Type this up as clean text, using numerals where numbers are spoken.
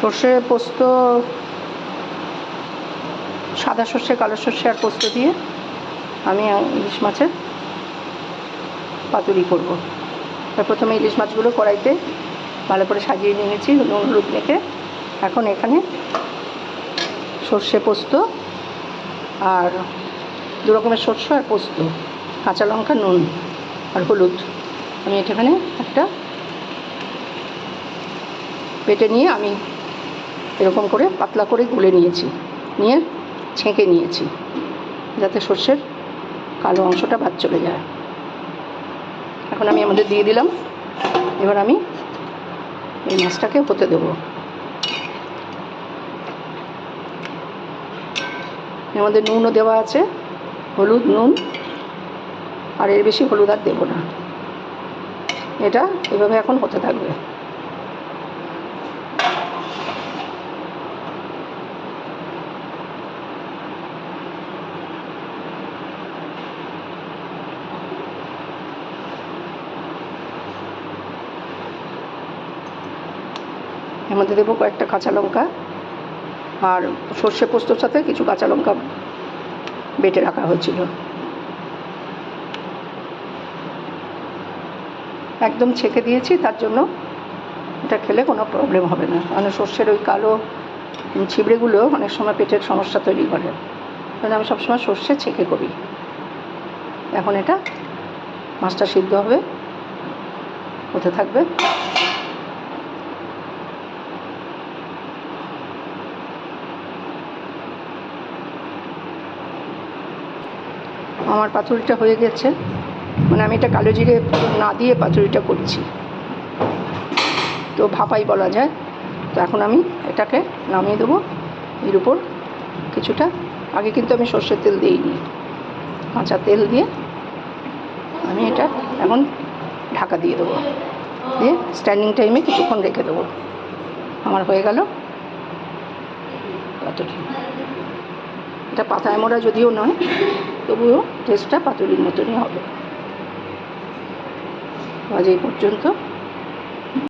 সর্ষে পোস্ত, সাদা সর্ষে, কালো সর্ষে আর পোস্ত দিয়ে আমি ইলিশ মাছের পাতুরি করব। প্রথমে ইলিশ মাছগুলো কড়াইতে ভালো করে সাজিয়ে নিয়েছি নুন হলুদ মেখে। এখন এখানে সর্ষে পোস্ত আর দু রকমের সর্ষে আর পোস্ত, কাঁচা লঙ্কা, নুন আর হলুদ আমি এখানে একটা বেটে নিয়ে আমি এরকম করে পাতলা করে গুলে নিয়েছি, নিয়ে ছেঁকে নিয়েছি যাতে সর্ষের কালো অংশটা বাদ চলে যায়। এখন আমি আমাদের দিয়ে দিলাম। এবার আমি এই মাছটাকে হতে দেবো। এর মধ্যে নুনও দেওয়া আছে, হলুদ, নুন, আর এর বেশি হলুদ আর দেবো না। এটা এভাবে এখন হতে থাকবে। এর মধ্যে দেবো কয়েকটা কাঁচা লঙ্কা, আর সর্ষে পোস্তর সাথে কিছু কাঁচা লঙ্কা বেটে রাখা হয়েছিল। একদম ছেঁকে দিয়েছি, তার জন্য এটা খেলে কোনো প্রবলেম হবে না। কারণ সর্ষের ওই কালো ছিবড়েগুলো অনেক সময় পেটের সমস্যা তৈরি করে, কারণ আমি সবসময় সর্ষে ছেঁকে করি। এখন এটা মাছটা সিদ্ধ হবে, হতে থাকবে। আমার পাতুরিটা হয়ে গেছে, মানে আমি এটা কালো জিরে না দিয়ে পাতুরিটা করছি, তো ভাপাই বলা যায়। তো এখন আমি এটাকে নামিয়ে দেবো। এর উপর কিছুটা, আগে কিন্তু আমি সর্ষের তেল দিইনি, কাঁচা তেল দিয়ে আমি এটা এখন ঢাকা দিয়ে দেবো, দিয়ে স্ট্যান্ডিং টাইমে কিছুক্ষণ রেখে দেবো। আমার হয়ে গেল পাতুরি। এটা পাতায় মোড়া যদিও নয়, তবুও টেস্টটা পাতুরির মতনই হবে। আজ এই পর্যন্ত।